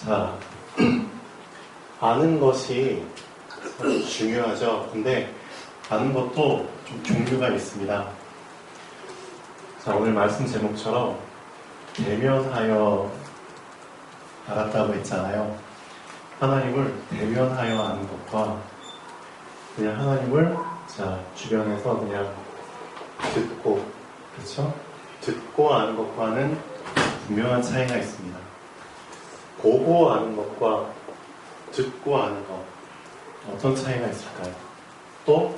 자, 아는 것이 중요하죠. 근데 아는 것도 좀 종류가 있습니다. 자, 오늘 말씀 제목처럼 대면하여 알았다고 했잖아요. 하나님을 대면하여 아는 것과 그냥 하나님을 주변에서 그냥 듣고, 그렇죠? 듣고 아는 것과는 분명한 차이가 있습니다. 보고 아는 것과 듣고 아는 것, 어떤 차이가 있을까요? 또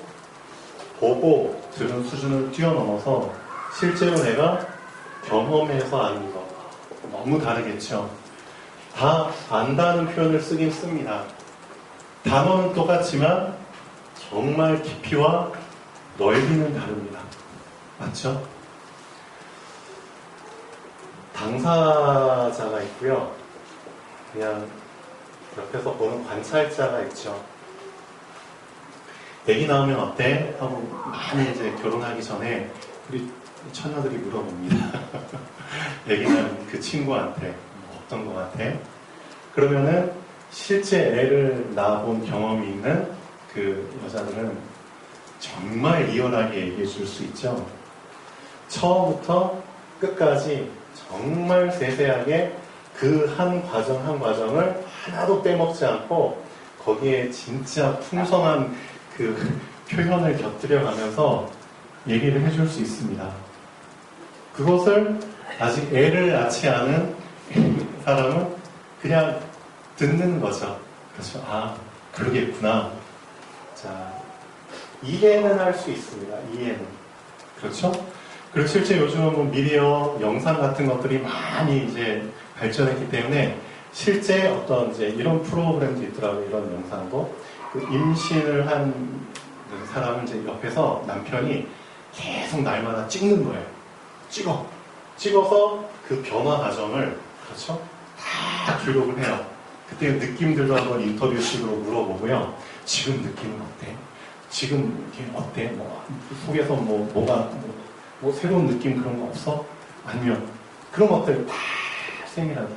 보고 들은 수준을 뛰어넘어서 실제로 내가 경험해서 아는 것, 너무 다르겠죠. 다 안다는 표현을 쓰긴 씁니다. 단어는 똑같지만 정말 깊이와 넓이는 다릅니다. 맞죠? 당사자가 있고요. 그냥 옆에서 보는 관찰자가 있죠. 애기 나오면 어때? 하고 많이 이제 결혼하기 전에 우리 처녀들이 물어봅니다. 애기는 그 친구한테 어떤 것 같아? 그러면은 실제 애를 낳아본 경험이 있는 그 여자들은 정말 리얼하게 얘기해 줄 수 있죠. 처음부터 끝까지 정말 세세하게 그 한 과정 한 과정을 하나도 빼먹지 않고 거기에 진짜 풍성한 그 표현을 곁들여 가면서 얘기를 해줄 수 있습니다. 그것을 아직 애를 낳지 않은 사람은 그냥 듣는 거죠. 그렇죠. 아, 그러겠구나. 자, 이해는 할 수 있습니다. 이해는. 그렇죠? 그리고 실제 요즘은 뭐 미디어, 영상 같은 것들이 많이 이제 발전했기 때문에 실제 어떤 이제 이런 프로그램도 있더라고요. 이런 영상도. 그 임신을 한 사람을 이제 옆에서 남편이 계속 날마다 찍는 거예요. 찍어서 그 변화 과정을, 그렇죠? 다 기록을 해요. 그때 느낌들도 한번 인터뷰식으로 물어보고요. 지금 느낌은 어때? 지금 이게 어때? 뭐 속에서 뭐가 새로운 느낌 그런 거 없어? 아니면 그런 것들 다 세밀하게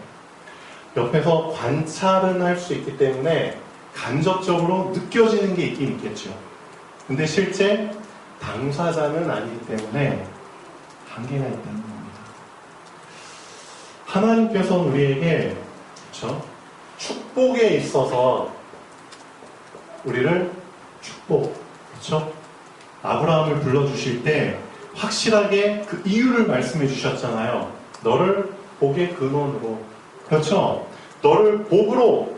옆에서 관찰은 할 수 있기 때문에 간접적으로 느껴지는 게 있긴 있겠죠. 근데 실제 당사자는 아니기 때문에 한계가 있다는 겁니다. 하나님께서는 우리에게, 그렇죠? 축복에 있어서 우리를 그렇죠? 아브라함을 불러주실 때 확실하게 그 이유를 말씀해 주셨잖아요. 너를 복의 근원으로, 그렇죠? 너를 복으로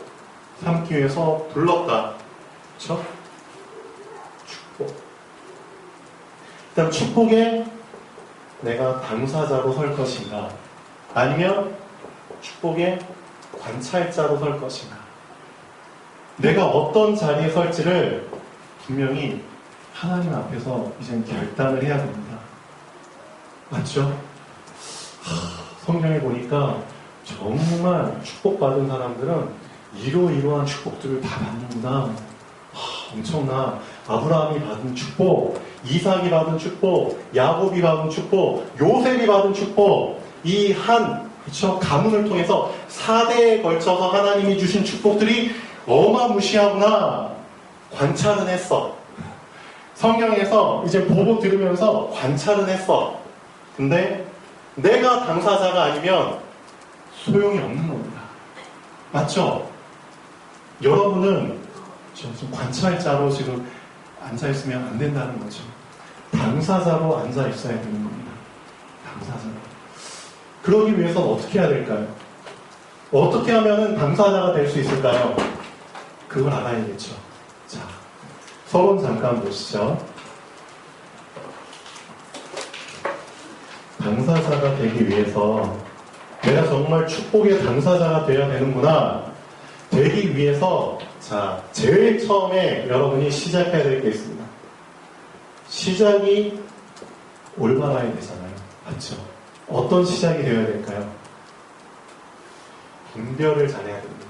삼기 위해서 불렀다. 그렇죠? 축복. 일단 축복에 내가 당사자로 설 것인가, 아니면 축복의 관찰자로 설 것인가. 내가 어떤 자리에 설지를 분명히 하나님 앞에서 이제 결단을 해야 됩니다. 맞죠? 성경에 보니까 정말 축복받은 사람들은 이러이러한 축복들을 다 받는구나. 엄청나. 아브라함이 받은 축복, 이삭이 받은 축복, 야곱이 받은 축복, 요셉이 받은 축복, 이 그렇죠? 가문을 통해서 4대에 걸쳐서 하나님이 주신 축복들이 어마무시하구나. 관찰은 했어. 성경에서 이제 보고 들으면서 관찰은 했어. 근데 내가 당사자가 아니면 소용이 없는 겁니다. 맞죠? 여러분은 지금 관찰자로 지금 앉아있으면 안 된다는 거죠. 당사자로 앉아있어야 되는 겁니다. 당사자로. 그러기 위해서는 어떻게 해야 될까요? 어떻게 하면 당사자가 될 수 있을까요? 그걸 알아야겠죠. 자, 서론 잠깐 보시죠. 당사자가 되기 위해서 내가 정말 축복의 당사자가 되어야 되는구나. 되기 위해서 제일 처음에 여러분이 시작해야 될 게 있습니다. 시작이 올바라야 되잖아요. 맞죠? 어떤 시작이 되어야 될까요? 분별을 잘해야 됩니다.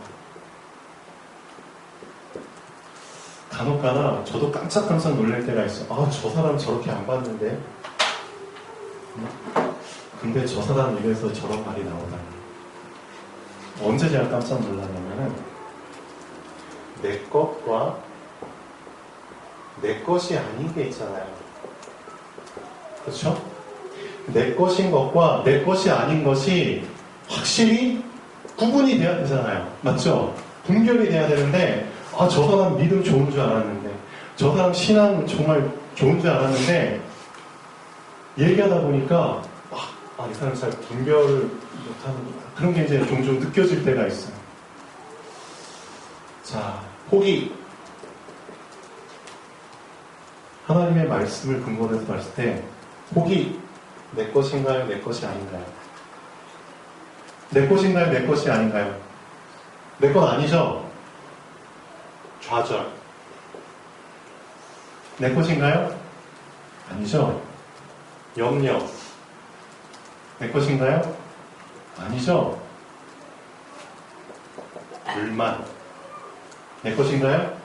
간혹가다 저도 깜짝깜짝 놀랄 때가 있어요. 저 사람 저렇게 안 봤는데 근데 저 사람 입에서 저런 말이 나오다니. 언제 제가 깜짝 놀랐냐면은 내 것과 내 것이 아닌 게 있잖아요. 그렇죠? 내 것인 것과 내 것이 아닌 것이 확실히 구분이 돼야 되잖아요. 맞죠? 분별이 돼야 되는데 저 사람 믿음 좋은 줄 알았는데 저 사람 신앙 정말 좋은 줄 알았는데 얘기하다 보니까 이 사람 잘 분별을 못하는구나. 그런 게 이제 종종 느껴질 때가 있어요. 자, 포기. 하나님의 말씀을 근거로 해서 봤을 때 포기, 내 것인가요? 내 것이 아닌가요? 내 것인가요? 내 것이 아닌가요? 내 것 아니죠? 좌절. 내 것인가요? 아니죠? 염려. 내 것인가요? 아니죠? 불만. 내 것인가요?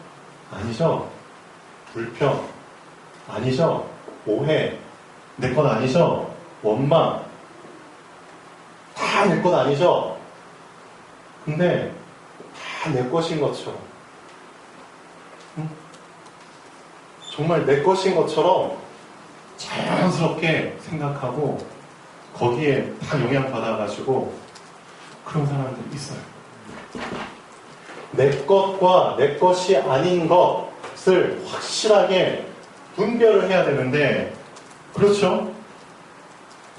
아니죠? 불평. 아니죠? 오해. 내 것 아니죠? 원망. 다 내 것 아니죠? 근데 다 내 것인 것처럼 정말 내 것인 것처럼 자연스럽게 생각하고 거기에 다 영향받아가지고 그런 사람들이 있어요. 내 것과 내 것이 아닌 것을 확실하게 분별을 해야 되는데, 그렇죠?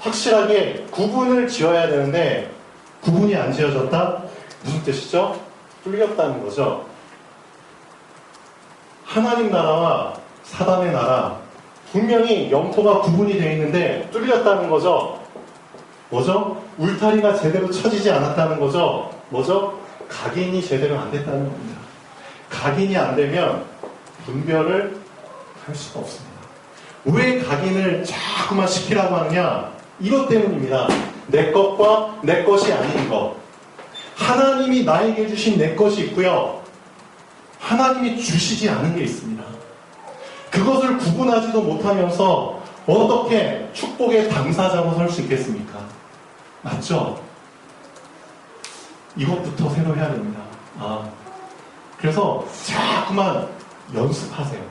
확실하게 구분을 지어야 되는데 구분이 안 지어졌다? 무슨 뜻이죠? 뚫렸다는 거죠. 하나님 나라와 사단의 나라, 분명히 영토가 구분이 되어 있는데 뚫렸다는 거죠. 뭐죠? 울타리가 제대로 쳐지지 않았다는 거죠. 뭐죠? 각인이 제대로 안 됐다는 겁니다. 각인이 안 되면 분별을 할 수가 없습니다. 왜 각인을 자꾸만 시키라고 하느냐? 이것 때문입니다. 내 것과 내 것이 아닌 것. 하나님이 나에게 주신 내 것이 있고요. 하나님이 주시지 않은 게 있습니다. 그것을 구분하지도 못하면서 어떻게 축복의 당사자로 설 수 있겠습니까? 맞죠? 이것부터 새로 해야 됩니다. 그래서 자꾸만 연습하세요.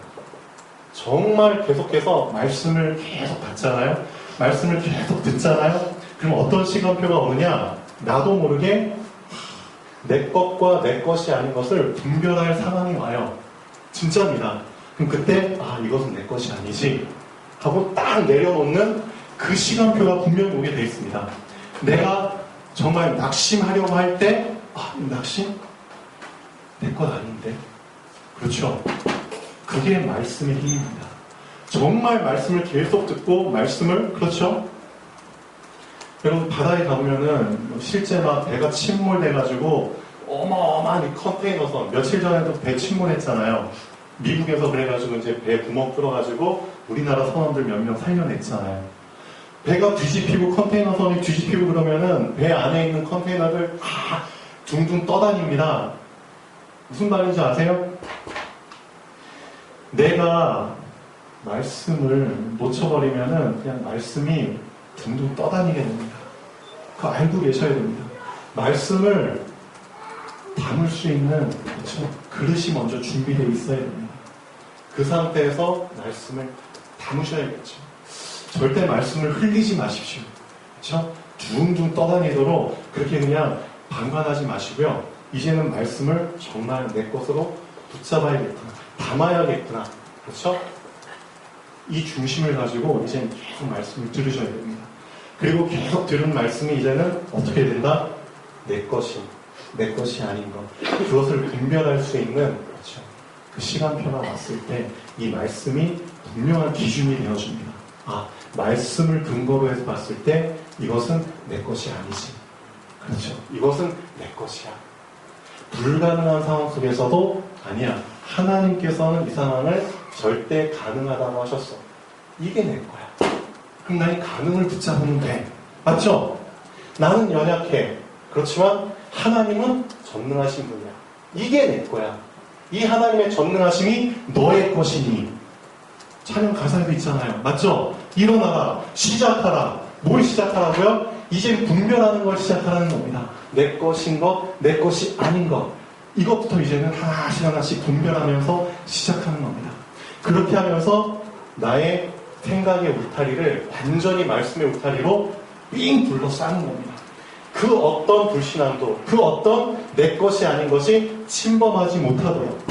정말 계속해서 말씀을 계속 받잖아요. 말씀을 계속 듣잖아요. 그럼 어떤 시간표가 오느냐? 나도 모르게 내 것과 내 것이 아닌 것을 분별할 상황이 와요. 진짜입니다. 그럼 그때 이것은 내 것이 아니지 하고 딱 내려놓는 그 시간표가 분명히 오게 돼 있습니다. 내가 정말 낙심하려고 할 때 낙심? 내 것 아닌데. 그렇죠? 그게 말씀의 힘입니다. 정말 말씀을 계속 듣고 말씀을, 그렇죠? 여러분 바다에 가보면은 실제 막 배가 침몰돼가지고 어마어마한 컨테이너선, 며칠 전에도 배 침몰했잖아요. 미국에서 그래가지고 이제 배 구멍 뚫어가지고 우리나라 선원들 몇 명 살려냈잖아요. 배가 뒤집히고 컨테이너선이 뒤집히고 그러면은 배 안에 있는 컨테이너들 다 둥둥 떠다닙니다. 무슨 말인지 아세요? 내가 말씀을 놓쳐버리면은 그냥 말씀이 둥둥 떠다니게 됩니다. 그거 알고 계셔야 됩니다. 말씀을 담을 수 있는, 그렇죠? 그릇이 먼저 준비되어 있어야 됩니다. 그 상태에서 말씀을 담으셔야겠죠. 절대 말씀을 흘리지 마십시오. 그렇죠? 둥둥 떠다니도록 그렇게 그냥 방관하지 마시고요. 이제는 말씀을 정말 내 것으로 붙잡아야겠구나, 담아야겠구나. 그렇죠? 이 중심을 가지고 이제는 계속 말씀을 들으셔야 됩니다. 그리고 계속 들은 말씀이 이제는 어떻게 된다? 내 것이 아닌 것. 그것을 분별할 수 있는, 그렇죠, 그 시간표가 왔을 때 이 말씀이 분명한 기준이 되어줍니다. 말씀을 근거로 해서 봤을 때 이것은 내 것이 아니지. 그렇죠. 이것은 내 것이야. 불가능한 상황 속에서도 아니야. 하나님께서는 이 상황을 절대 가능하다고 하셨어. 이게 내 거야. 그럼 난 이 가능을 붙잡으면 돼. 맞죠? 나는 연약해. 그렇지만 하나님은 전능하신 분이야. 이게 내 거야. 이 하나님의 전능하심이 너의 것이니. 찬양 가사에도 있잖아요. 맞죠? 일어나라. 시작하라. 뭘 시작하라고요? 이제 분별하는 걸 시작하는 겁니다. 내 것인 것, 내 것이 아닌 것. 이것부터 이제는 하나씩 분별하면서 시작하는 겁니다. 그렇게 하면서 나의 생각의 울타리를 완전히 말씀의 울타리로 삥 둘러싸는 겁니다. 그 어떤 불신앙도, 그 어떤 내 것이 아닌 것이 침범하지 못하도록.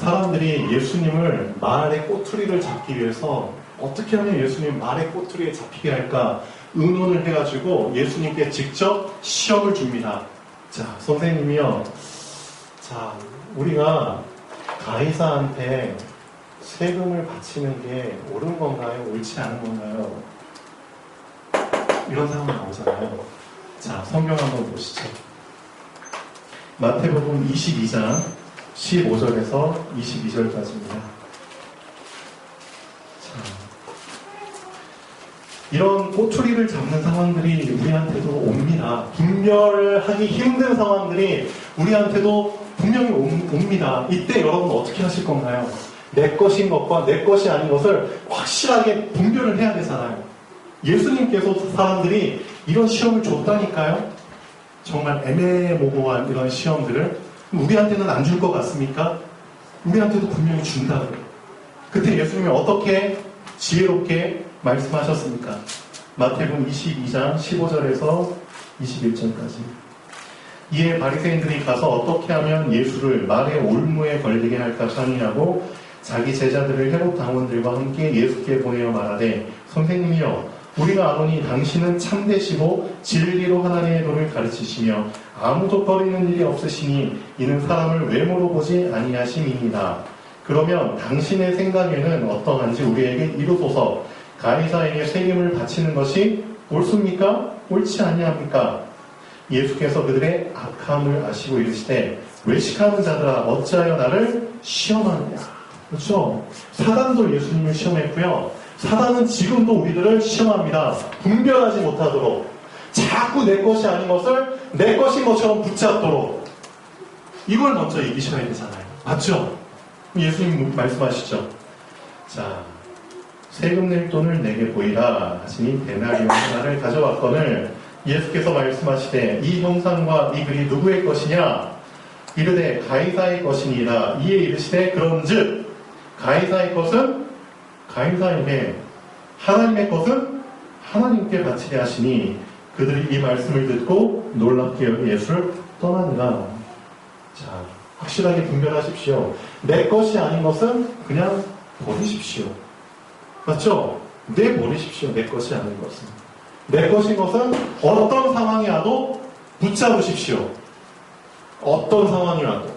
사람들이 예수님을 말의 꼬투리를 잡기 위해서 어떻게 하면 예수님 말의 꼬투리에 잡히게 할까 의논을 해가지고 예수님께 직접 시험을 줍니다. 자, 선생님이요. 자, 우리가 가이사한테 세금을 바치는 게 옳은 건가요? 옳지 않은 건가요? 이런 상황이 나오잖아요. 자, 성경 한번 보시죠. 마태복음 22장 15절에서 22절까지입니다. 이런 꼬투리를 잡는 상황들이 우리한테도 옵니다. 분별하기 힘든 상황들이 우리한테도 분명히 옵니다. 이때 여러분 어떻게 하실 건가요? 내 것인 것과 내 것이 아닌 것을 확실하게 분별을 해야 되잖아요. 예수님께서 사람들이 이런 시험을 줬다니까요. 정말 애매모호한 이런 시험들을 우리한테는 안 줄 것 같습니까? 우리한테도 분명히 준다고요. 그때 예수님이 어떻게 지혜롭게 말씀하셨습니까? 마태복음 22장 15절에서 21절까지. 이에 바리새인들이 가서 어떻게 하면 예수를 말의 올무에 걸리게 할까 상의하고 자기 제자들을 헤롯 당원들과 함께 예수께 보내어 말하되 선생님이여 우리가 아노니 당신은 참되시고 진리로 하나님의 도를 가르치시며 아무도 버리는 일이 없으시니 이는 사람을 외모로 보지 아니하심이니이다. 그러면 당신의 생각에는 어떠한지 우리에게 이루소서. 가이사에게 세금을 바치는 것이 옳습니까? 옳지 아니합니까? 예수께서 그들의 악함을 아시고 이르시되 외식하는 자들아 어찌하여 나를 시험하느냐. 그렇죠? 사단도 예수님을 시험했고요. 사단은 지금도 우리들을 시험합니다. 분별하지 못하도록 자꾸 내 것이 아닌 것을 내 것인 것처럼 붙잡도록. 이걸 먼저 이기셔야 되잖아요. 맞죠? 예수님 말씀하시죠. 자, 세금 낼 돈을 내게 보이라 하시니 데나리온 하나를 가져왔거늘 예수께서 말씀하시되 이 형상과 이 글이 누구의 것이냐? 이르되 가이사의 것이니라. 이에 이르시되 그런즉 가이사의 것은 가이사에게, 하나님의 것은 하나님께 바치게 하시니 그들이 이 말씀을 듣고 놀랍게 여기 예수를 떠나니라. 자, 확실하게 분별하십시오. 내 것이 아닌 것은 그냥 버리십시오. 맞죠? 내버리십시오. 내 것이 아닌 것은. 내 것인 것은 어떤 상황이 와도 붙잡으십시오. 어떤 상황이 와도.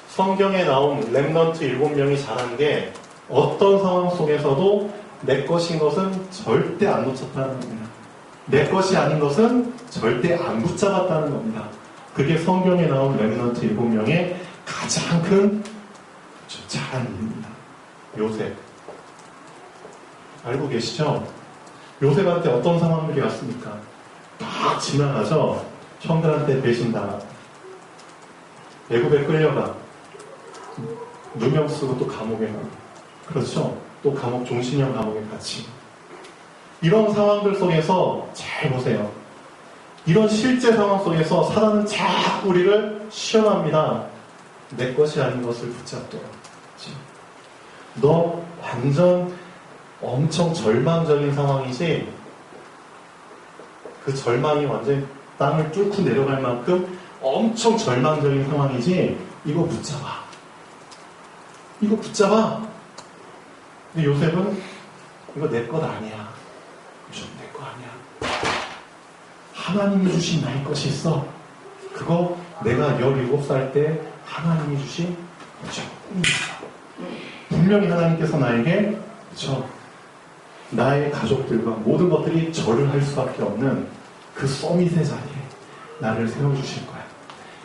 성경에 나온 렘넌트 7명이 잘한 게 어떤 상황 속에서도 내 것인 것은 절대 안 놓쳤다는 겁니다. 내 것이 아닌 것은 절대 안 붙잡았다는 겁니다. 그게 성경에 나온 렘넌트 7명의 가장 큰 잘한 일입니다. 요셉. 알고 계시죠? 요셉한테 어떤 상황들이 왔습니까? 딱 지나가죠. 형들한테 배신당하고 애굽에 끌려가 누명 쓰고 또 감옥에 가고 그렇죠? 또 감옥 종신형 감옥에 갇히고 이런 상황들 속에서 잘 보세요. 이런 실제 상황 속에서 사단은 자꾸 우리를 시험합니다. 내 것이 아닌 것을 붙잡도록. 너 완전 엄청 절망적인 상황이지 그 절망이 완전 땅을 뚫고 내려갈 만큼 엄청 절망적인 상황이지 이거 붙잡아. 이거 붙잡아. 근데 요셉은 이거 내 것 아니야. 좀 내 거 아니야. 하나님이 주신 나의 것이 있어. 그거 내가 17살 때 하나님이 주신 거죠. 분명히 하나님께서 나에게 그렇죠. 나의 가족들과 모든 것들이 절을 할 수밖에 없는 그 서밋의 자리에 나를 세워주실 거야.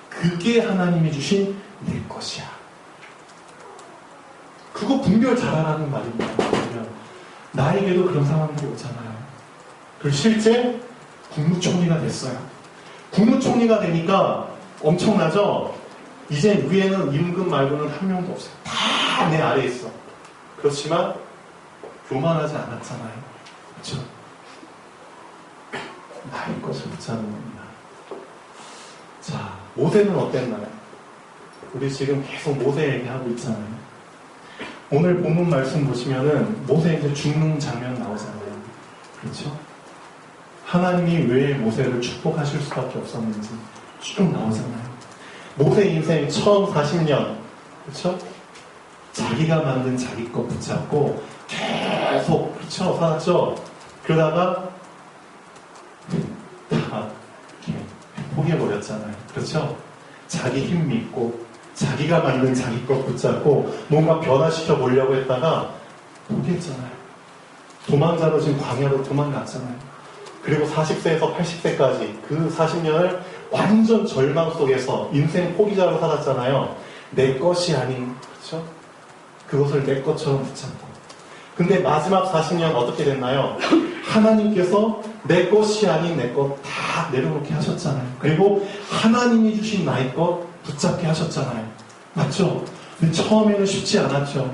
그게 하나님이 주신 내 것이야. 그거 분별 잘하라는 말입니다. 나에게도 그런 상황들이 오잖아요. 그리고 실제 국무총리가 됐어요. 국무총리가 되니까 엄청나죠? 이제 위에는 임금 말고는 한 명도 없어요. 다 내 아래에 있어. 그렇지만 교만하지 않았잖아요. 그렇죠? 나의 것을 붙잡는 겁니다. 자, 모세는 어땠나요? 우리 지금 계속 모세 얘기하고 있잖아요. 오늘 본문 말씀 보시면은 모세 이제 죽는 장면 나오잖아요. 그렇죠? 하나님이 왜 모세를 축복하실 수밖에 없었는지 쭉 나오잖아요. 모세 인생 처음 40년, 그렇죠? 자기가 만든 자기 것 붙잡고 계속, 그렇죠? 살았죠? 그러다가 다 포기해버렸잖아요. 그렇죠? 자기 힘 믿고 자기가 만든 자기 것 붙잡고 뭔가 변화시켜 보려고 했다가 포기했잖아요. 도망자로 지금 광야로 도망갔잖아요. 그리고 40세에서 80세까지 그 40년을 완전 절망 속에서 인생 포기자로 살았잖아요. 내 것이 아닌, 그렇죠? 그것을 내 것처럼 붙잡고. 근데 마지막 40년 어떻게 됐나요? 하나님께서 내 것이 아닌 내 것 다 내려놓게 하셨잖아요. 그리고 하나님이 주신 나의 것 붙잡게 하셨잖아요. 맞죠? 근데 처음에는 쉽지 않았죠.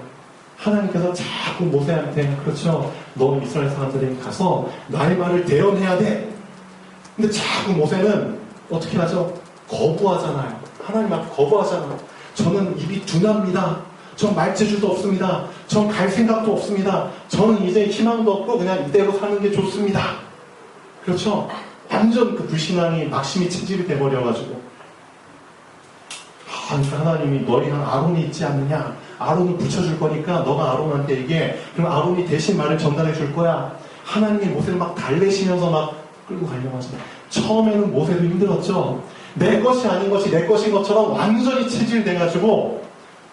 하나님께서 자꾸 모세한테, 그렇죠? 너 이스라엘 사람들에게 가서 나의 말을 대언해야 돼. 근데 자꾸 모세는 어떻게 하죠? 거부하잖아요. 하나님 앞에 거부하잖아요. 저는 입이 둔합니다. 전 말재주도 없습니다. 전 갈 생각도 없습니다. 저는 이제 희망도 없고 그냥 이대로 사는 게 좋습니다. 그렇죠? 완전 그 불신앙이 막심이 체질이 돼버려가지고 하나님이 너희랑 아론이 있지 않느냐? 아론을 붙여줄 거니까 너가 아론한테 얘기해. 그럼 아론이 대신 말을 전달해 줄 거야. 하나님이 모세를 막 달래시면서 막 끌고 가려고 하잖아요. 처음에는 모세도 힘들었죠. 내 것이 아닌 것이 내 것인 것처럼 완전히 체질돼가지고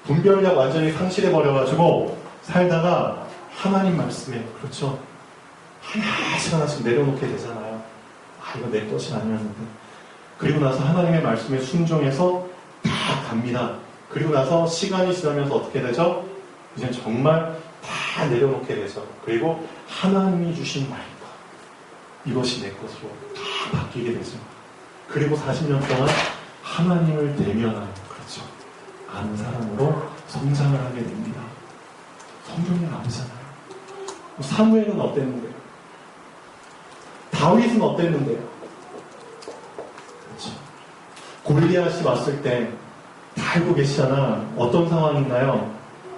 분별력 완전히 상실해버려가지고 살다가 하나님 말씀에, 그렇죠? 하나씩 하나씩 내려놓게 되잖아요. 이거 내 것이 아니었는데. 그리고 나서 하나님의 말씀에 순종해서 다 갑니다. 그리고 나서 시간이 지나면서 어떻게 되죠? 이제 정말 다 내려놓게 되죠. 그리고 하나님이 주신 나의 것, 이것이 내 것으로 다 바뀌게 되죠. 그리고 40년 동안 하나님을 대면하는, 그렇죠, 아는 사람으로 성장을 하게 됩니다. 성경에 나오잖아요. 사무엘은 어땠는데요? 다윗은 어땠는데요? 그렇죠. 골리앗이 왔을 때 다 알고 계시잖아. 어떤 상황인가요?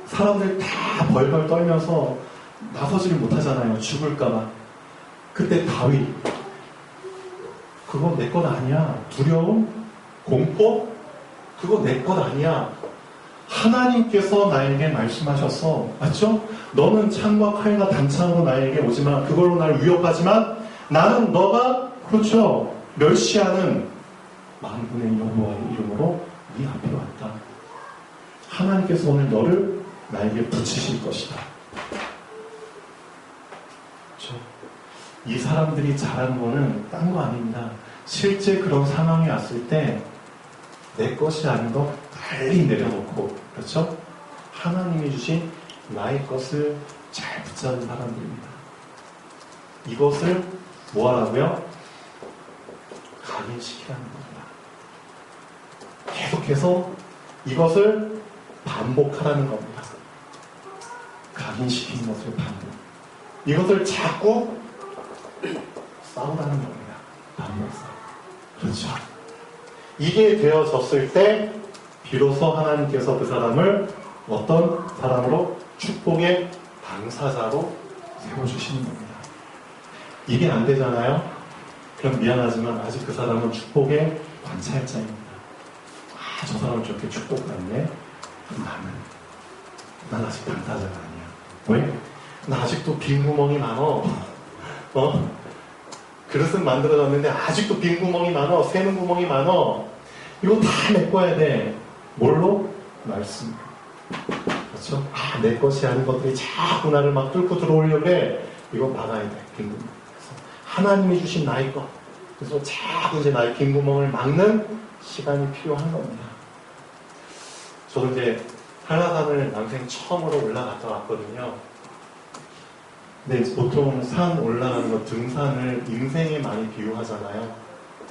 사람들 다 벌벌 떨면서 나서지를 못하잖아요. 죽을까봐. 그때 다윗, 그거 내 것 아니야. 두려움, 공포, 그거 내 것 아니야. 하나님께서 나에게 말씀하셨어. 맞죠? 너는 창과 칼과 단창으로 나에게 오지만, 그걸로 나를 위협하지만 나는 너가, 그렇죠, 멸시하는 만군의 여호와의 이름으로 네 앞에 왔다. 하나님께서 오늘 너를 나에게 붙이실 것이다. 그렇죠? 이 사람들이 잘한 거는 딴 거 아닙니다. 실제 그런 상황이 왔을 때 내 것이 아닌 거 빨리 내려놓고, 그렇죠? 하나님이 주신 나의 것을 잘 붙잡은 사람들입니다. 이것을 뭐하라고요? 각인시키라는 겁니다. 계속해서 이것을 반복하라는 겁니다. 각인시키는 것을 반복. 이것을 자꾸 싸우라는 겁니다. 반복 싸움. 그렇죠. 이게 되어졌을 때 비로소 하나님께서 그 사람을 어떤 사람으로? 축복의 당사자로 세워주시는 겁니다. 이게 안 되잖아요? 그럼 미안하지만 아직 그 사람은 축복의 관찰자입니다. 저 사람은 저렇게 축복받네? 난 아직 당사자가 아니야. 왜? 나 아직도 빈 구멍이 많어. 그릇은 만들어졌는데 아직도 빈 구멍이 많어. 새는 구멍이 많어. 이거 다 메꿔야 돼. 뭘로? 말씀. 그렇죠? 내 것이 아닌 것들이 자꾸 나를 막 뚫고 들어오려고 해. 이거 막아야 돼. 빈 구멍. 그래서 하나님이 주신 나의 것. 그래서 자꾸 이제 나의 빈 구멍을 막는 시간이 필요한 겁니다. 저도 이제 한라산을 남생 처음으로 올라갔다 왔거든요. 근데 보통 산 올라가는 거, 등산을 인생에 많이 비유하잖아요.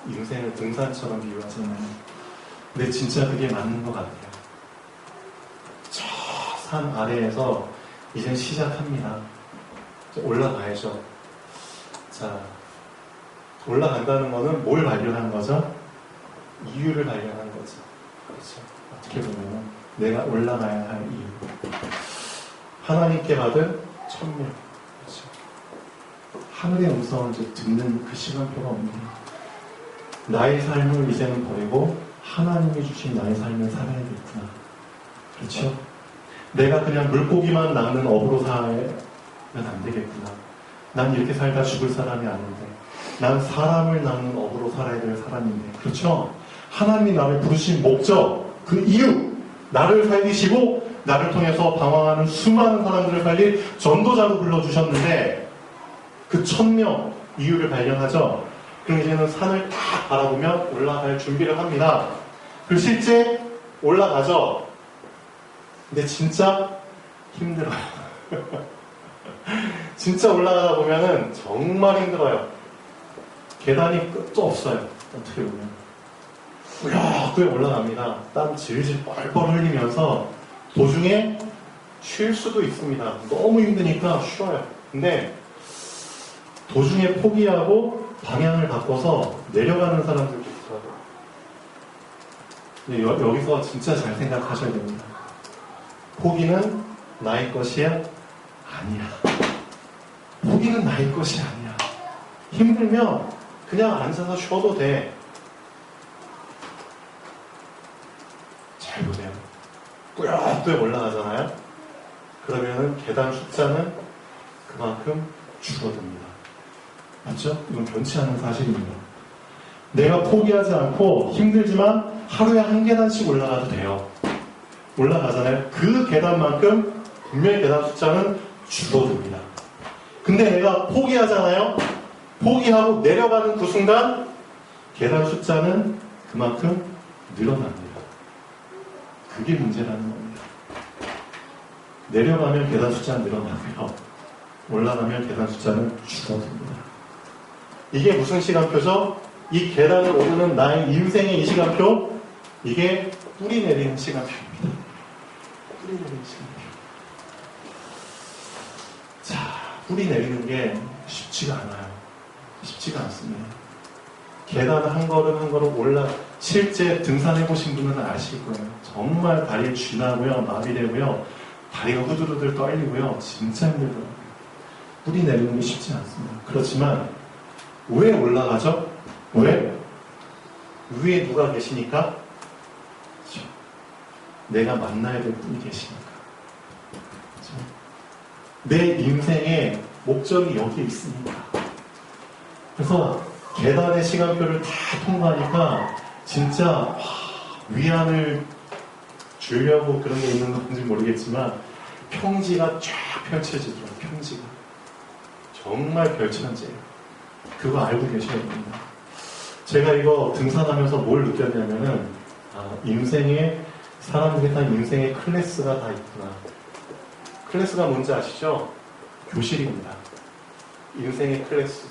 인생을 등산처럼 비유하잖아요. 근데 진짜 그게 맞는 것 같아요. 저 산 아래에서 이제 시작합니다. 올라가야죠. 자, 올라간다는 거는 뭘 발견하는 거죠? 이유를 발견하는 거죠. 그렇죠. 어떻게 보면 내가 올라가야 할 이유. 하나님께 받은 천명. 그렇죠. 하늘의 음성을 이제 듣는 그 시간표가 옵니다. 나의 삶을 이제는 버리고 하나님이 주신 나의 삶을 살아야겠구나. 그렇죠? 내가 그냥 물고기만 낚는 어부로 살면 안 되겠구나. 난 이렇게 살다 죽을 사람이 아닌데, 난 사람을 낚는 어부로 살아야 될 사람인데. 그렇죠? 하나님이 나를 부르신 목적, 그 이유, 나를 살리시고 나를 통해서 방황하는 수많은 사람들을 살릴 전도자로 불러주셨는데, 그 천명 이유를 발견하죠. 그럼 이제는 산을 딱 바라보며 올라갈 준비를 합니다. 그리고 실제 올라가죠. 근데 진짜 힘들어요. 진짜 올라가다 보면은 정말 힘들어요. 계단이 끝도 없어요. 어떻게 보면. 꾸역꾸역 올라갑니다. 땀 질질 뻘뻘 흘리면서 도중에 쉴 수도 있습니다. 너무 힘드니까 쉬어요. 근데 도중에 포기하고 방향을 바꿔서 내려가는 사람들도 있어요. 근데 여기서 진짜 잘 생각하셔야 됩니다. 포기는 나의 것이 아니야. 포기는 나의 것이 아니야. 힘들면 그냥 앉아서 쉬어도 돼. 잘 보세요. 꾸역꾸역 올라가잖아요. 그러면은 계단 숫자는 그만큼 줄어듭니다. 맞죠? 이건 변치 않는 사실입니다. 내가 포기하지 않고 힘들지만 하루에 한 계단씩 올라가도 돼요. 올라가잖아요. 그 계단만큼 분명히 계단 숫자는 줄어듭니다. 근데 내가 포기하잖아요. 포기하고 내려가는 그 순간 계단 숫자는 그만큼 늘어납니다. 그게 문제라는 겁니다. 내려가면 계단 숫자는 늘어나고요. 올라가면 계단 숫자는 줄어듭니다. 이게 무슨 시간표죠? 이 계단을 오르는 나의 인생의 이 시간표, 이게 뿌리 내리는 시간표입니다. 뿌리 내리는 시간표. 자, 뿌리 내리는 게 쉽지가 않아요. 쉽지가 않습니다. 계단을 한 걸음 한 걸음 실제 등산해보신 분은 아실 거예요. 정말 다리에 쥐나고요, 마비되고요, 다리가 후들후들 떨리고요, 진짜 힘들더라고요. 뿌리 내리는 게 쉽지 않습니다. 그렇지만 왜 올라가죠? 왜? 위에 누가 계시니까? 그렇죠? 내가 만나야 될 분이 계시니까. 그렇죠? 내 인생의 목적이 여기에 있으니까. 그래서 계단의 시간표를 다 통과하니까 진짜 위안을 주려고 그런 게 있는 건지 모르겠지만 평지가 쫙 펼쳐지더라고요. 평지가. 정말 별천지예요. 그거 알고 계셔야 됩니다. 제가 이거 등산하면서 뭘 느꼈냐면은 인생에 사람들이 다 인생의 클래스가 다 있구나. 클래스가 뭔지 아시죠? 교실입니다. 인생의 클래스.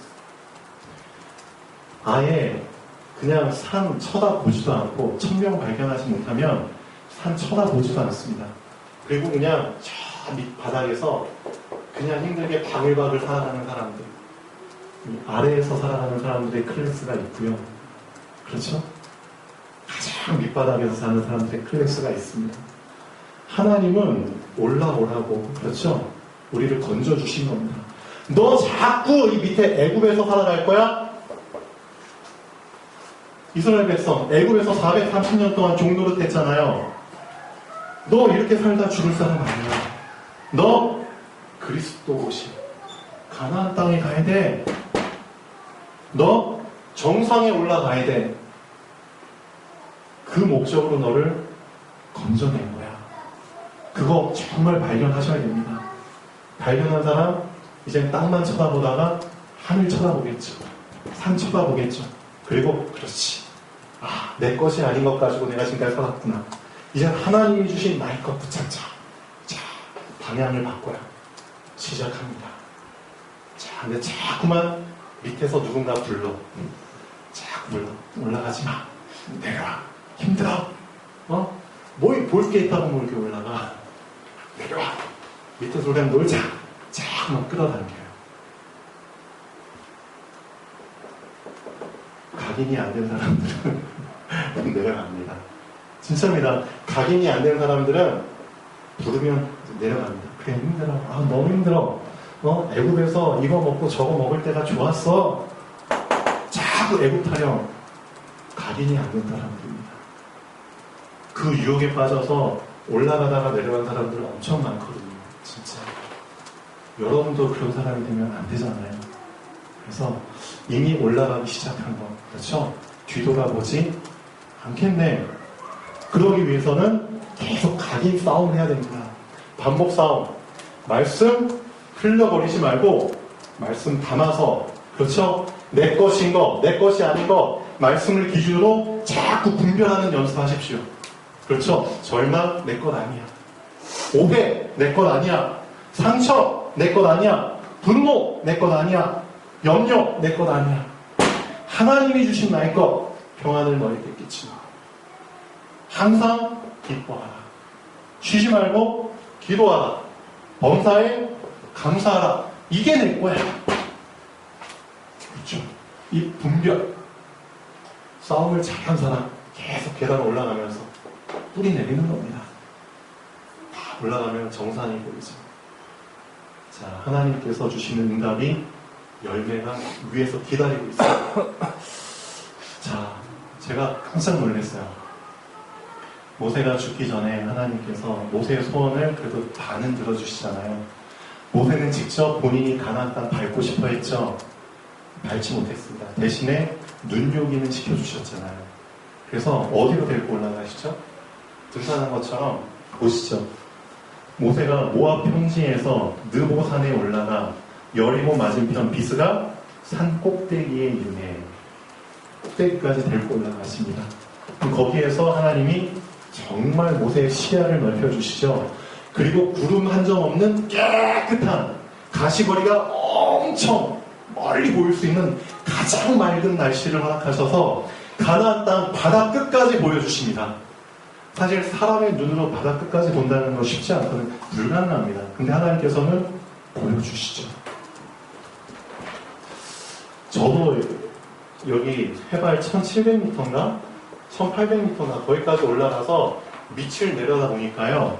아예 그냥 산 쳐다보지도 않고 천명 발견하지 못하면 산 쳐다보지도 않습니다. 그리고 그냥 저 밑바닥에서 그냥 힘들게 바글바글 살아가는 사람들, 아래에서 살아가는 사람들의 클래스가 있고요. 그렇죠? 가장 밑바닥에서 사는 사람들의 클래스가 있습니다. 하나님은 올라오라고, 그렇죠? 우리를 건져주신 겁니다. 너 자꾸 이 밑에 애굽에서 살아갈 거야? 이스라엘 백성, 애굽에서 430년 동안 종노릇 했잖아요. 너 이렇게 살다 죽을 사람 아니야. 너 그리스도 오신 가나안 땅에 가야 돼. 너 정상에 올라가야 돼. 그 목적으로 너를 건져낸 거야. 그거 정말 발견하셔야 됩니다. 발견한 사람 이제 땅만 쳐다보다가 하늘 쳐다보겠죠. 산 쳐다보겠죠. 그리고 그렇지. 내 것이 아닌 것 가지고 내가 지금까지 살았구나. 이제 하나님이 주신 나의 것 붙잡자. 자, 방향을 바꿔요. 시작합니다. 자, 근데 자꾸만 밑에서 누군가 불러. 자꾸 불러. 올라가지 마. 내려와. 힘들어. 뭐 볼 게 있다고 뭐 이렇게 올라가. 내려와. 밑에서 그냥 놀자. 자꾸만 끌어당겨요. 각인이 안 된 사람들은 내려갑니다. 진짜입니다. 각인이 안 된 사람들은 부르면 내려갑니다. 그래, 힘들어. 아, 너무 힘들어. 애굽에서 이거 먹고 저거 먹을 때가 좋았어. 자꾸 애굽 타령. 각인이 안 된 사람들입니다. 그 유혹에 빠져서 올라가다가 내려간 사람들 엄청 많거든요. 진짜. 여러분도 그런 사람이 되면 안 되잖아요. 그래서 이미 올라가기 시작한 거, 그렇죠? 뒤돌아보지 않겠네. 그러기 위해서는 계속 각인 싸움을 해야 됩니다. 반복 싸움. 말씀 흘려버리지 말고 말씀 담아서, 그렇죠? 내 것인 거, 내 것이 아닌 거 말씀을 기준으로 자꾸 분별하는 연습하십시오. 그렇죠? 절망 내 것 아니야. 오해 내 것 아니야. 상처 내 것 아니야. 분노 내 것 아니야. 염려 내 것 아니야. 하나님이 주신 나의 것, 평안을 너에게 끼치노라. 항상 기뻐하라. 쉬지 말고 기도하라. 범사에 감사하라. 이게 내 거야. 그렇죠? 이 분별. 싸움을 잘한 사람 계속 계단 올라가면서 뿌리 내리는 겁니다. 다 올라가면 정상이 보이죠. 자, 하나님께서 주시는 응답이 열매가 위에서 기다리고 있어요. 자, 제가 깜짝 놀랐어요. 모세가 죽기 전에 하나님께서 모세의 소원을 그래도 반은 들어주시잖아요. 모세는 직접 본인이 가나안 땅 밟고 싶어 했죠. 밟지 못했습니다. 대신에 눈요기는 시켜주셨잖아요. 그래서 어디로 데리고 올라가시죠? 등산한 것처럼 보시죠. 모세가 모압 평지에서 느보산에 올라가 여리고 맞은편 비스가 산 꼭대기에 이르네. 꼭대기까지 데리고 올라가십니다. 거기에서 하나님이 정말 모세의 시야를 넓혀주시죠. 그리고 구름 한 점 없는 깨끗한 가시거리가 엄청 멀리 보일 수 있는 가장 맑은 날씨를 허락하셔서 가나안 땅 바다 끝까지 보여주십니다. 사실 사람의 눈으로 바다 끝까지 본다는 건 쉽지 않거든요. 불가능합니다. 근데 하나님께서는 보여주시죠. 저도 여기 해발 1700m인가 1800m인가 거기까지 올라가서 밑을 내려다 보니까요,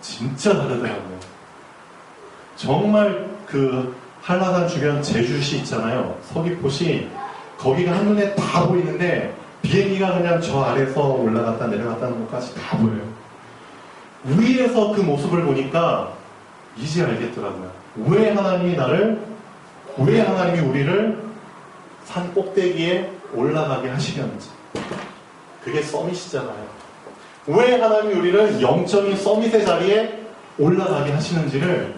진짜 다르더라고요. 정말 그 한라산 주변 제주시 있잖아요. 서귀포시. 거기가 한눈에 다 보이는데 비행기가 그냥 저 아래에서 올라갔다 내려갔다는 것까지 다 보여요. 위에서 그 모습을 보니까 이제 알겠더라고요. 왜 하나님이 우리를 산 꼭대기에 올라가게 하시려는지. 그게 서밋이잖아요. 왜 하나님이 우리를 영적인 서밋의 자리에 올라가게 하시는지를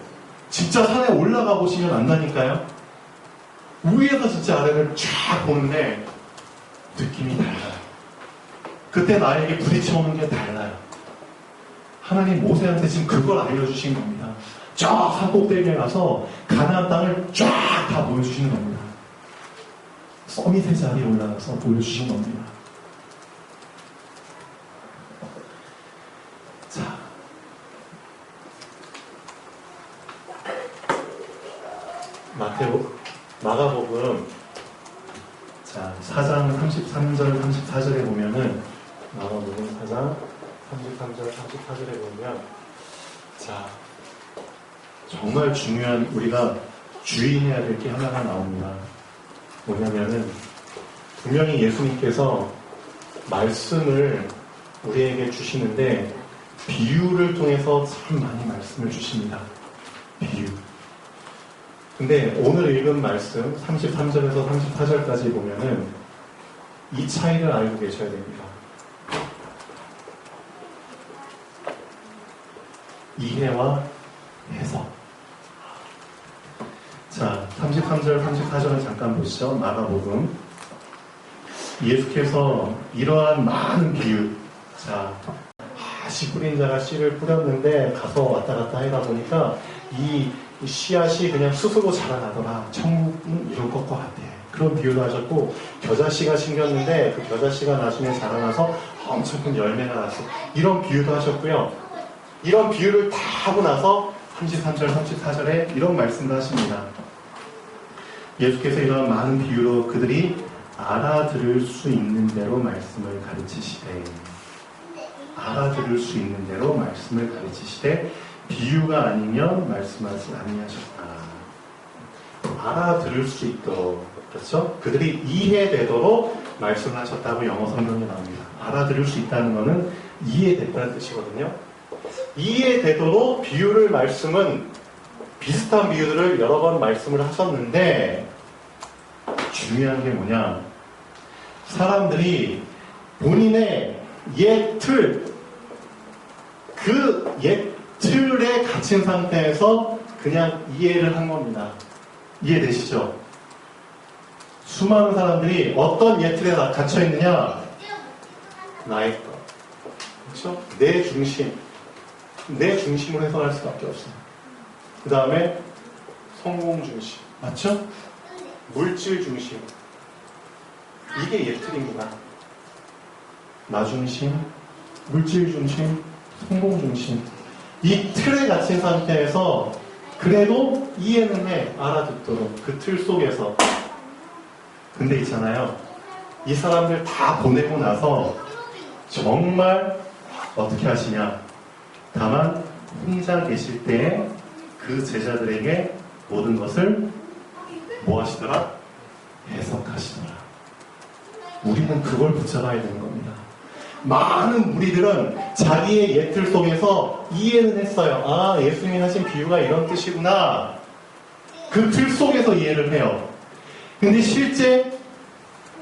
진짜 산에 올라가 보시면 안다니까요. 위에서 진짜 아래를 쫙 보는데 느낌이 달라요. 그때 나에게 부딪혀오는 게 달라요. 하나님 모세한테 지금 그걸 알려주신 겁니다. 저 산 꼭대기에 가서 가나안 땅을 쫙 다 보여주시는 겁니다. 서밋의 자리에 올라가서 보여주신 겁니다. 자, 마가복음, 자, 4장 33절, 34절에 보면은, 마가복음 4장 33절, 34절에 보면, 자, 정말 중요한, 우리가 주의해야 될 게 하나가 나옵니다. 뭐냐면은, 분명히 예수님께서 말씀을 우리에게 주시는데, 비유를 통해서 참 많이 말씀을 주십니다. 비유. 근데 오늘 읽은 말씀 33절에서 34절까지 보면은 이 차이를 알고 계셔야 됩니다. 이해와 해석. 자, 33절, 34절을 잠깐 보시죠. 마가복음. 예수께서 이러한 많은 비유, 자, 씨 뿌린 자가 씨를 뿌렸는데 가서 왔다 갔다 하다 보니까 이 씨앗이 그냥 스스로 자라나더라. 천국은 이럴 것과 같아. 그런 비유도 하셨고, 겨자씨가 심겼는데 그 겨자씨가 나중에 자라나서 엄청 큰 열매가 났어. 이런 비유도 하셨고요. 이런 비유를 다 하고 나서 33절, 34절에 이런 말씀도 하십니다. 예수께서 이런 많은 비유로 그들이 알아들을 수 있는 대로 말씀을 가르치시되, 알아들을 수 있는 대로 말씀을 가르치시되 비유가 아니면 말씀하지 아니하셨다. 알아들을 수 있도록, 그렇죠? 그들이 이해되도록 말씀하셨다고 영어 성경에 나옵니다. 알아들을 수 있다는 것은 이해됐다는 뜻이거든요. 이해되도록 비유를 말씀은 비슷한 비유들을 여러 번 말씀을 하셨는데, 중요한 게 뭐냐, 사람들이 본인의 옛 틀, 그 옛 틀에 갇힌 상태에서 그냥 이해를 한 겁니다. 이해되시죠? 수많은 사람들이 어떤 옛 틀에 갇혀 있느냐, 나의 것, 그렇죠? 내 중심, 내 중심으로 해석할 수밖에 없어요. 그 다음에 성공 중심, 맞죠? 물질 중심, 이게 옛 틀입니다. 나 중심, 물질 중심, 성공 중심. 이 틀에 갇힌 상태에서 그래도 이해는 해, 알아듣도록, 그 틀 속에서. 근데 있잖아요, 이 사람들 다 보내고 나서 정말 어떻게 하시냐, 다만 혼자 계실 때에 그 제자들에게 모든 것을 뭐 하시더라? 해석하시더라. 우리는 그걸 붙잡아야 되는 겁니다. 많은 무리들은 자기의 옛틀 속에서 이해는 했어요. 아, 예수님이 하신 비유가 이런 뜻이구나. 그 틀 속에서 이해를 해요. 근데 실제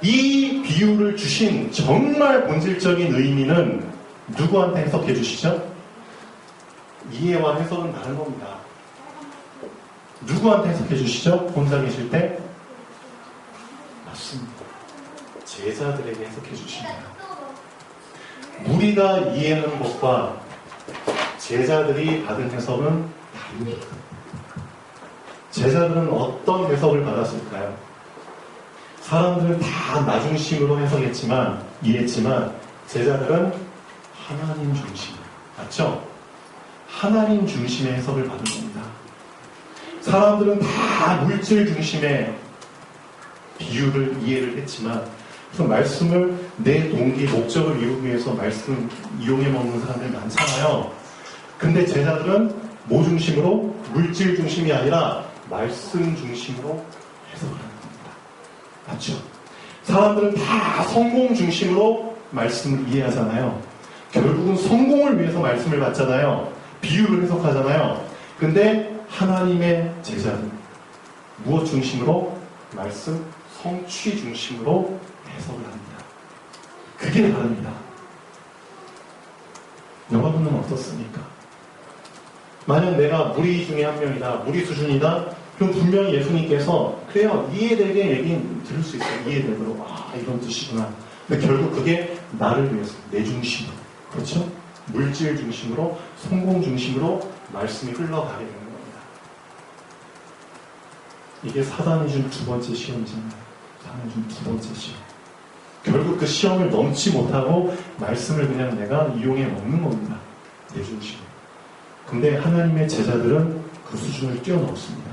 이 비유를 주신 정말 본질적인 의미는 누구한테 해석해 주시죠? 이해와 해석은 다른 겁니다. 누구한테 해석해 주시죠? 혼자 계실 때? 맞습니다. 제자들에게 해석해 주십니다. 무리가 이해하는 것과 제자들이 받은 해석은 다릅니다. 제자들은 어떤 해석을 받았을까요? 사람들은 다 나 중심으로 해석했지만, 이해했지만, 제자들은 하나님 중심, 맞죠? 하나님 중심의 해석을 받은 겁니다. 사람들은 다 물질 중심의 비유를 이해를 했지만, 그래서 말씀을 내 동기, 목적을 이루기 위해서 말씀 이용해 먹는 사람들이 많잖아요. 근데 제자들은 뭐 중심으로? 물질 중심이 아니라 말씀 중심으로 해석을 하는 겁니다. 맞죠? 사람들은 다 성공 중심으로 말씀을 이해하잖아요. 결국은 성공을 위해서 말씀을 받잖아요. 비유를 해석하잖아요. 근데 하나님의 제자는 무엇 중심으로? 말씀, 성취 중심으로 해석을 합니다. 그게 다릅니다. 여러분은 어떻습니까? 만약 내가 무리 중에 한 명이다, 무리 수준이다, 그럼 분명히 예수님께서 그래요, 이해되게 얘기는 들을 수 있어요. 이해되도록, 아, 이런 뜻이구나. 근데 결국 그게 나를 위해서, 내 중심으로, 그렇죠? 물질 중심으로, 성공 중심으로 말씀이 흘러가게 되는 겁니다. 이게 사단이 준 두 번째 시험이잖아요. 사단이 준 두 번째 시험. 결국 그 시험을 넘지 못하고 말씀을 그냥 내가 이용해 먹는 겁니다. 내 중심으로. 근데 하나님의 제자들은 그 수준을 뛰어넘습니다.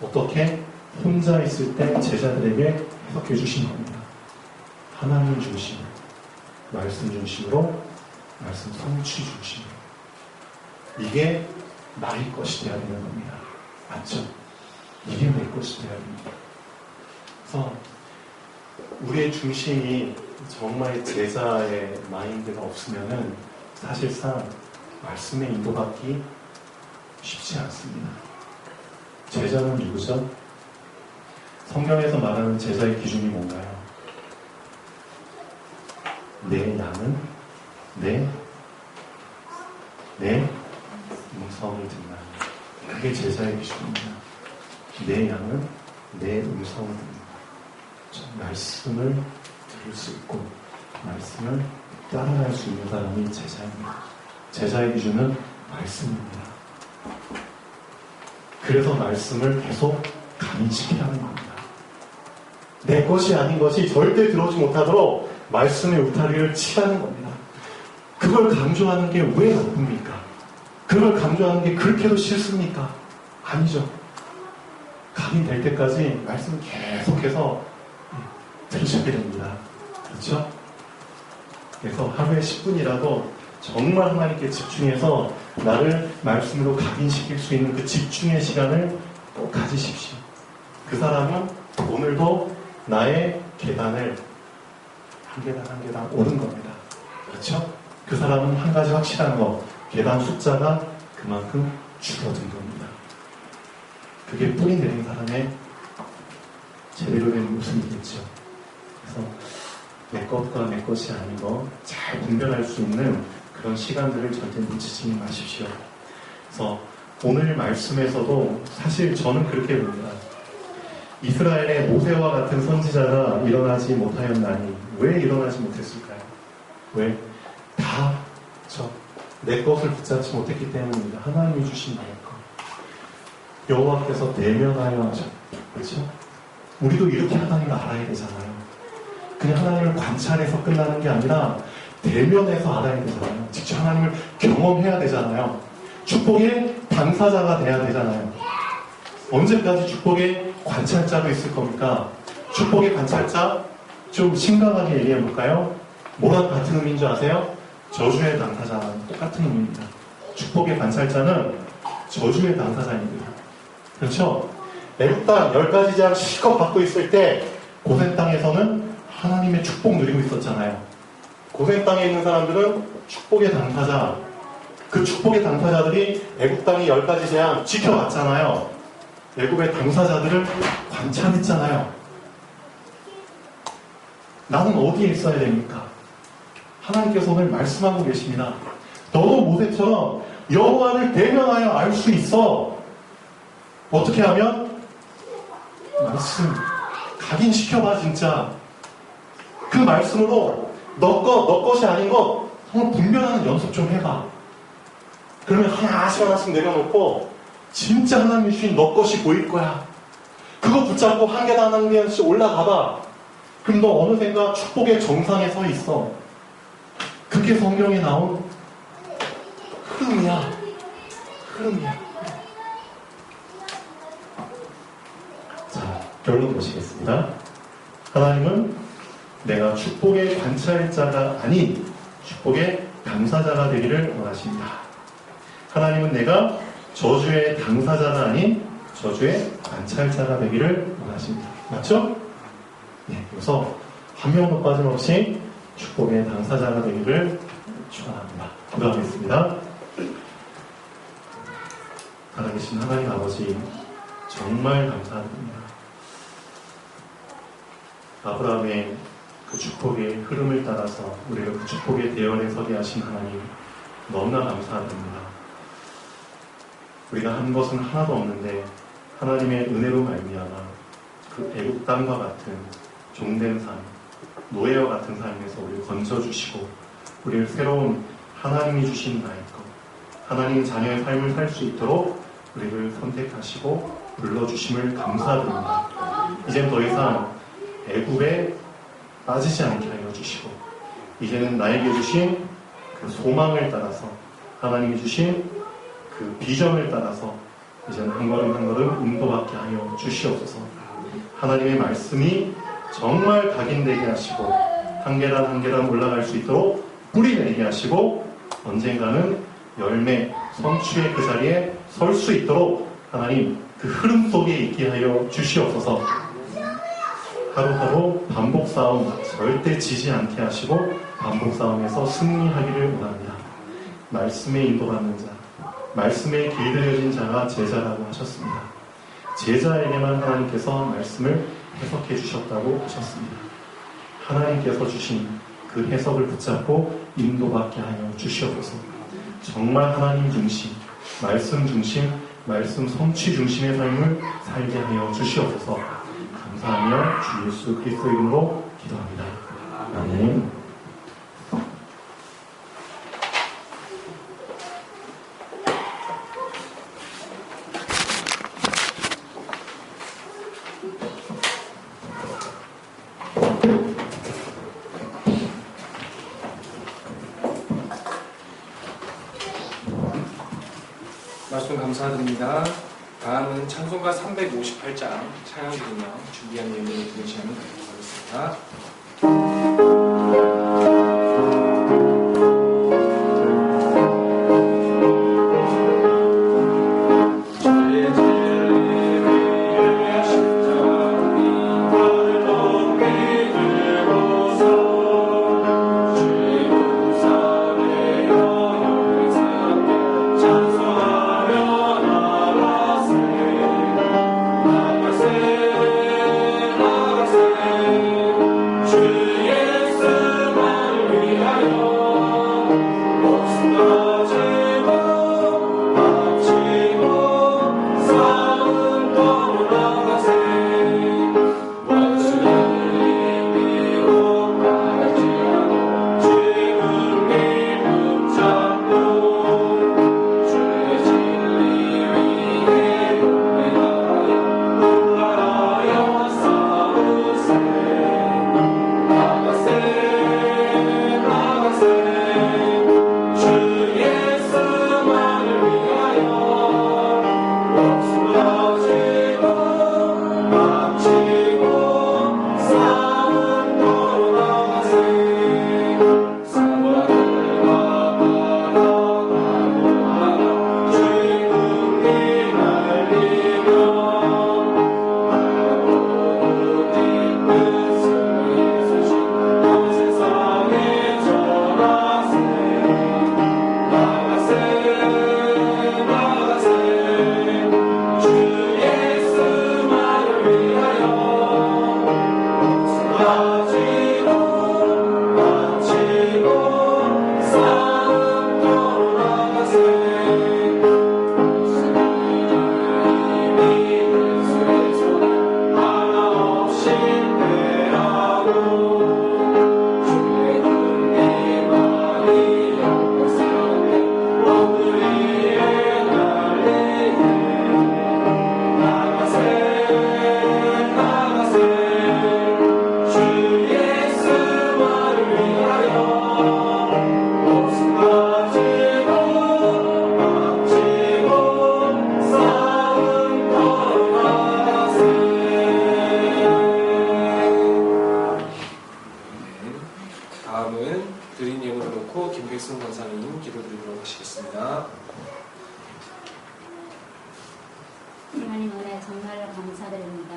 어떻게? 혼자 있을 때 제자들에게 해석해 주신 겁니다. 하나님 중심, 말씀 중심으로, 말씀 성취 중심으로. 이게 나의 것이 되어야 되는 겁니다. 맞죠? 이게 내 것이 되어야 됩니다. 그래서 우리의 중심이 정말 제자의 마인드가 없으면은 사실상 말씀에 인도받기 쉽지 않습니다. 제자는 누구죠? 성경에서 말하는 제자의 기준이 뭔가요? 내 양은 내 음성을 듣나. 그게 제자의 기준입니다. 내 양은 내 음성을 듣는다. 말씀을 들을 수 있고 말씀을 따라갈 수 있는 사람이 제자입니다. 제자의 기준은 말씀입니다. 그래서 말씀을 계속 감시해야 하는 겁니다. 내 것이 아닌 것이 절대 들어오지 못하도록 말씀의 울타리를 치라는 겁니다. 그걸 강조하는 게 왜 나쁩니까? 그걸 강조하는 게 그렇게도 싫습니까? 아니죠. 감이 될 때까지 말씀 계속해서 들으셔야 됩니다. 그렇죠? 그래서 하루에 10분이라도 정말 하나님께 집중해서 나를 말씀으로 각인시킬 수 있는 그 집중의 시간을 꼭 가지십시오. 그 사람은 오늘도 나의 계단을 한 계단 한 계단 오른 겁니다. 그렇죠? 그 사람은 한 가지 확실한 거, 계단 숫자가 그만큼 줄어든 겁니다. 그게 뿌리 내린 사람의 제대로 된 모습이겠죠. 그래서 내 것과 내 것이 아닌 거 잘 분별할 수 있는 그런 시간들을 절대 놓치지 마십시오. 그래서 오늘 말씀에서도 사실 저는 그렇게 봅니다. 이스라엘의 모세와 같은 선지자가 일어나지 못하였나니 왜 일어나지 못했을까요? 왜? 다 내 것을 붙잡지 못했기 때문입니다. 하나님이 주신 나의 것. 여호와께서 내면하여 하셨. 그렇죠? 우리도 이렇게 하나님을 알아야 되잖아요. 그냥 하나님을 관찰해서 끝나는 게 아니라 대면해서 알아야 되잖아요. 직접 하나님을 경험해야 되잖아요. 축복의 당사자가 돼야 되잖아요. 언제까지 축복의 관찰자로 있을 겁니까? 축복의 관찰자 좀 심각하게 얘기해 볼까요? 뭐랑 같은 의미인 줄 아세요? 저주의 당사자랑 똑같은 의미입니다. 축복의 관찰자는 저주의 당사자입니다. 그렇죠? 애국 땅 10가지 재앙 실컷 받고 있을 때 고센 땅에서는 하나님의 축복 누리고 있었잖아요. 고센 땅에 있는 사람들은 축복의 당사자, 그 축복의 당사자들이 애국 땅의 10가지 재앙 지켜왔잖아요. 애국의 당사자들을 관찰했잖아요. 나는 어디에 있어야 됩니까? 하나님께서 오늘 말씀하고 계십니다. 너도 모세처럼 여호와를 대면하여 알 수 있어. 어떻게 하면? 말씀 각인시켜봐. 진짜 그 말씀으로 너 것이 아닌 것 한번 분별하는 연습 좀 해봐. 그러면 하나씩 내려놓고 진짜 하나님이 주신 너 것이 보일 거야. 그거 붙잡고 한 계단 한 계단씩 올라가봐. 그럼 너 어느샌가 축복의 정상에 서 있어. 그게 성경에 나온 흐름이야. 자, 결론 보시겠습니다. 하나님은 내가 축복의 관찰자가 아닌 축복의 당사자가 되기를 원하십니다. 하나님은 내가 저주의 당사자가 아닌 저주의 관찰자가 되기를 원하십니다. 맞죠? 네, 그래서 한 명도 빠짐없이 축복의 당사자가 되기를 축원합니다. 기도하겠습니다. 살아계신 하나님 아버지, 정말 감사드립니다. 아브라함의 그 축복의 흐름을 따라서 우리가 그 축복의 대열에 서게 하신 하나님, 너무나 감사드립니다. 우리가 한 것은 하나도 없는데 하나님의 은혜로 말미암아 그 애국 땅과 같은 종된 삶, 노예와 같은 삶에서 우리를 건져주시고 우리를 새로운 하나님이 주신 나의 것, 하나님 자녀의 삶을 살 수 있도록 우리를 선택하시고 불러주심을 감사드립니다. 이젠 더 이상 애굽에 빠지지 않게 하여 주시고 이제는 나에게 주신 그 소망을 따라서 하나님이 주신 그 비전을 따라서 이제는 한 걸음 한 걸음 인도받게 하여 주시옵소서. 하나님의 말씀이 정말 각인되게 하시고 한 계단 한 계단 올라갈 수 있도록 뿌리 내리게 하시고 언젠가는 열매, 성취의 그 자리에 설 수 있도록 하나님 그 흐름 속에 있게 하여 주시옵소서. 하루하루 반복 싸움 절대 지지 않게 하시고 반복 싸움에서 승리하기를 원합니다. 말씀에 인도받는 자, 말씀에 길들여진 자가 제자라고 하셨습니다. 제자에게만 하나님께서 말씀을 해석해 주셨다고 하셨습니다. 하나님께서 주신 그 해석을 붙잡고 인도받게 하여 주시옵소서. 정말 하나님 중심, 말씀 중심, 말씀 성취 중심의 삶을 살게 하여 주시옵소서. 감사하며 주 예수 그리스도 이름으로 기도합니다. 아멘. 말씀 감사드립니다. 다음은 찬송가 358장 찬양 드리며 준비한 예물을 드리는 시간을 갖도록 하겠습니다. 하나님 은혜 정말로 감사드립니다.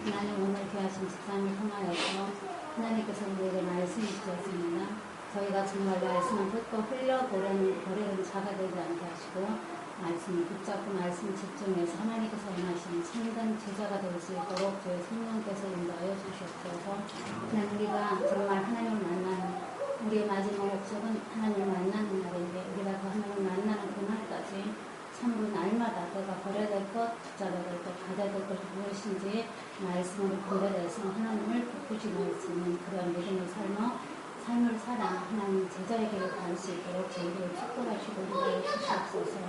하나님 오늘 귀하신 집사님을 통하여서 하나님께서 우리에게 말씀을 주셨습니다. 저희가 정말 말씀을 듣고 흘려버리는 자가 되지 않게 하시고 말씀을 붙잡고 말씀을 집중해서 하나님께서 원하시는 참된 제자가 될 수 있도록 저희 성령께서 인도하여 주셨어서 그냥 우리가 정말 하나님을 만나는 우리의 마지막 목적은 하나님을 만나는 날인데 우리가 그 하나님을 만나는 그날까지 참으로 날마다 내가 버려야 될 것, 붙잡아야 될 것, 가져야 될 것이 무엇인지 말씀으로 분별해서 하나님을 돋구시 할 수 있는 그런 믿음의 삶을 살아 하나님 제자에게 갈 수 있도록 저희들을 축복하시고 인도해 주시옵소서.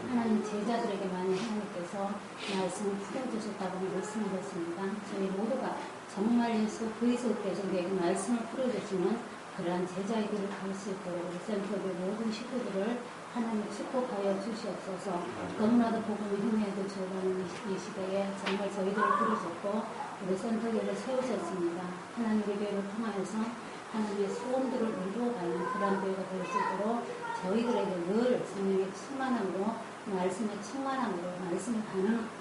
하나님 제자들에게만 하나님께서 말씀을 풀어주셨다고 말씀하셨습니다. 저희 모두가 정말 예수 그리스도께서 우리에게 말씀을 풀어주시면 그러한 제자의 길을 갈 수 있도록 우리 센터의 모든 식구들을 하나님 축복하여 주시옵소서. 너무나도 복음이 흥미에도 들어가는 이 시대에 정말 저희들을 부르셨고 우리 센터교를 세우셨습니다. 하나님 우리 교회를 통하여서 하나님의 소원들을 이루어가는 그런 교회가 될 수 있도록 저희들에게 늘 성령의 충만함으로 말씀의 충만함으로 말씀을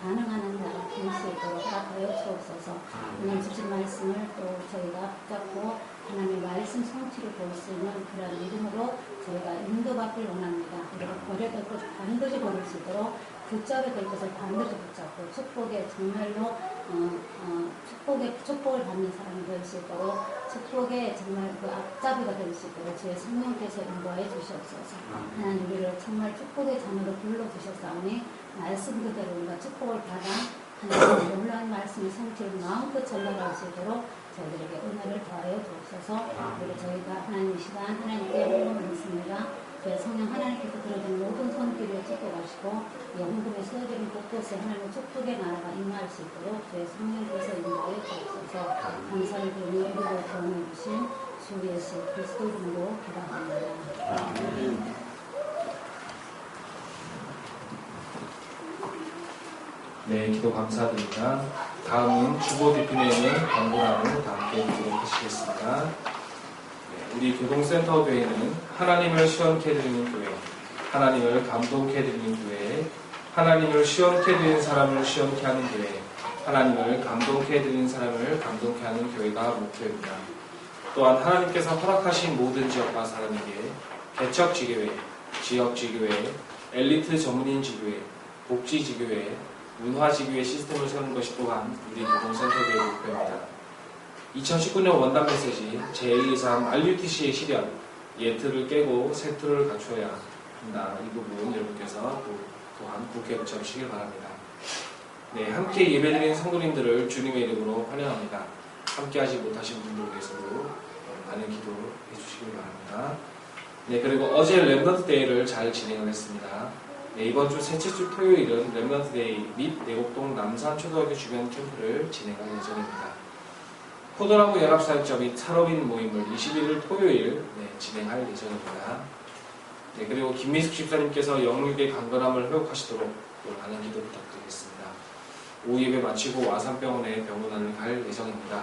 반응하는 자가 될 수 있도록 허락하여 주옵소서. 오늘 주신 말씀을 또 저희가 붙잡고 하나님의 말씀 성취를 볼 수 있는 그런 믿음으로 저희가 인도받길 원합니다. 우리가 버려야 될 것을 반드시 버릴 수 있도록 붙잡아야 될 것을 반드시 붙잡고 축복에 정말로 축복을 받는 사람이 될 수 있도록 축복에 정말 그 앞잡이가 될 수 있도록 주의 성령께서 인도하여 주시옵소서. 하나님 우리를 정말 축복의 자녀로 불러주셨사오니 말씀 그대로 우리가 축복을 받아 하나님의 놀라운 말씀의 성취를 마음껏 전달할 수 있도록 저희들에게 은혜를 더하여 주옵소서. 그리고 저희가 하나님 이 시간 하나님께 헌금을 했습니다. 저희 성령 하나님께서 들어준 모든 손길을 축복하시고 헌금에 쓰여지는 곳곳에 하나님의 축복의 나라가 임할 수 있도록 저희 성령께서 인도하여 주옵소서. 감사를 드리며 우리를 도움해 주신 주 예수 그리스도 이름으로 기도합니다. 네, 기도 감사드립니다. 다음은 주보 뒤편에 있는 광고란으로 다 함께 기도록 하시겠습니다. 네, 우리 교동센터 교회는 하나님을 시원케 드리는 교회, 하나님을 감동케 드리는 교회, 하나님을 시원케 드리는 사람을 시원케 하는 교회, 하나님을 감동케 드리는 사람을 감동케 하는 교회가 목표입니다. 또한 하나님께서 허락하신 모든 지역과 사람에게 개척 지교회, 지역 지교회, 엘리트 전문인 지교회, 복지 지교회, 문화 지교회 시스템을 세우는 것이 또한 우리 교동센터교회의 목표입니다. 2019년 원단 메시지 제123 RUTC의 실현, 예틀을 깨고 세틀을 갖춰야 한다. 이 부분 여러분께서 또한 국회에 붙여주시길 바랍니다. 네, 함께 예배드린 성도님들을 주님의 이름으로 환영합니다. 함께 하지 못하신 분들을 위해서도 많은 기도해 주시길 바랍니다. 네, 그리고 어제 렘넌트 데이를 잘 진행을 했습니다. 네, 이번 주 셋째 주 토요일은 렘넌트 데이 및 내곡동 남산초등학교 주변 캠프를 진행할 예정입니다. 포도나무 연합사역자 및 산업인 모임을 21일 토요일 진행할 예정입니다. 네, 그리고 김미숙 집사님께서 영육의 강건함을 회복하시도록 많은 기도 부탁드리겠습니다. 오후 예배 마치고 와산병원에 병원안을 갈 예정입니다.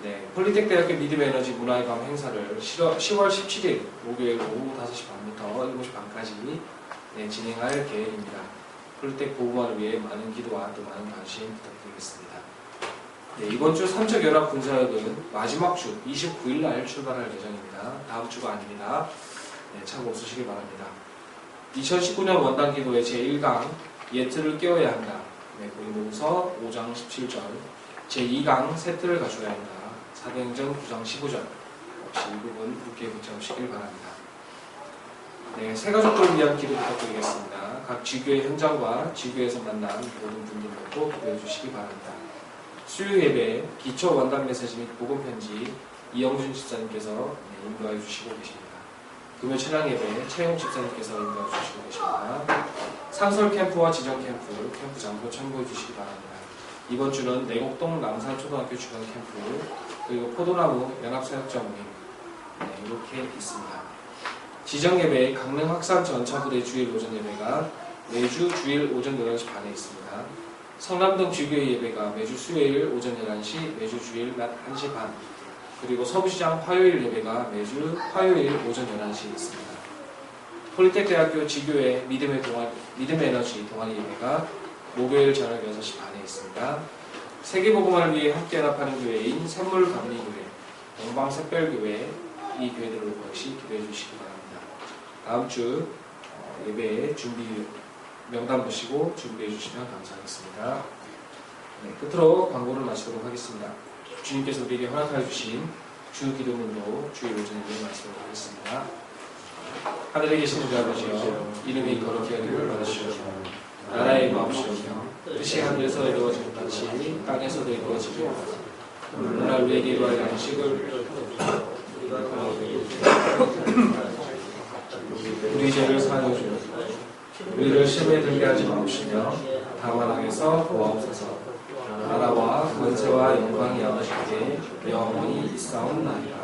네, 폴리텍대학교 믿음에너지 문화의 밤 행사를 10월 17일 목요일 오후 5시 반부터 7시 반까지 진행할 계획입니다. 폴리텍 보호만을 위해 많은 기도와 또 많은 관심 부탁드리겠습니다. 네, 이번 주 삼척연합 군사역은 마지막 주 29일 날 출발할 예정입니다. 다음 주가 아닙니다. 네, 참고 없으시길 바랍니다. 2019년 원단 기도의 제1강 예틀을 깨워야 한다. 네, 고린도후서 5장 17절, 제2강 세틀을 갖춰야 한다. 사도행전 9장 15절. 역시 이 부분 국회에 붙여주시길 바랍니다. 네, 새 가족들을 위한 기도 부탁드리겠습니다. 각 지교회 현장과 지교회에서 만난 모든 분들도 기도해 주시기 바랍니다. 수요 예배, 기초 원단 메시지 및 복음 편지 이영준 집사님께서 인도해 주시고 계십니다. 금요 찬양 예배 최영 집사님께서 인도해 주시고 계십니다. 상설 캠프와 지정 캠프 장소 참고해 주시기 바랍니다. 이번 주는 내곡동 남산초등학교 주변 캠프 그리고 포도나무 연합사역자 모임 이렇게 있습니다. 지정 예배 강릉 확산 전차부대 주일 오전 예배가 매주 주일 오전 11시 반에 있습니다. 성남동 주교회 예배가 매주 수요일 오전 11시, 매주 주일 낮 1시 반, 그리고 서부시장 화요일 예배가 매주 화요일 오전 11시에 있습니다. 폴리텍대학교 지교회 믿음의 에너지 동아리 예배가 목요일 저녁 6시 반에 있습니다. 세계복음화를 위해 함께 연합하는 교회인 샘물감리교회, 영방샛별교회 이 교회들로 역시 기도해 주시기 바랍니다. 다음 주 예배 준비 명단 보시고 준비해 주시면 감사하겠습니다. 네, 끝으로 광고를 마치도록 하겠습니다. 주님께서 우리에게 허락하여 주신 주 기도문으로 주의 오전 예배를 마치도록 하겠습니다. 하늘에 계신 우리 아버지여, 이름이 거룩히 여김을 받으시옵소서. 나라의 마옵시옵며 뜻이 하늘에서 이루어진 것 같이 땅에서도 이루어지며 오늘 우리에게 이루어야 할 양식을 우리 죄를 사하여 주옵소서. 우리를 시험에 들게 하지 마옵시며 다만 악에서 구하옵소서. 나라와 권세와 영광이 아버지께 영원히 있사옵나이다.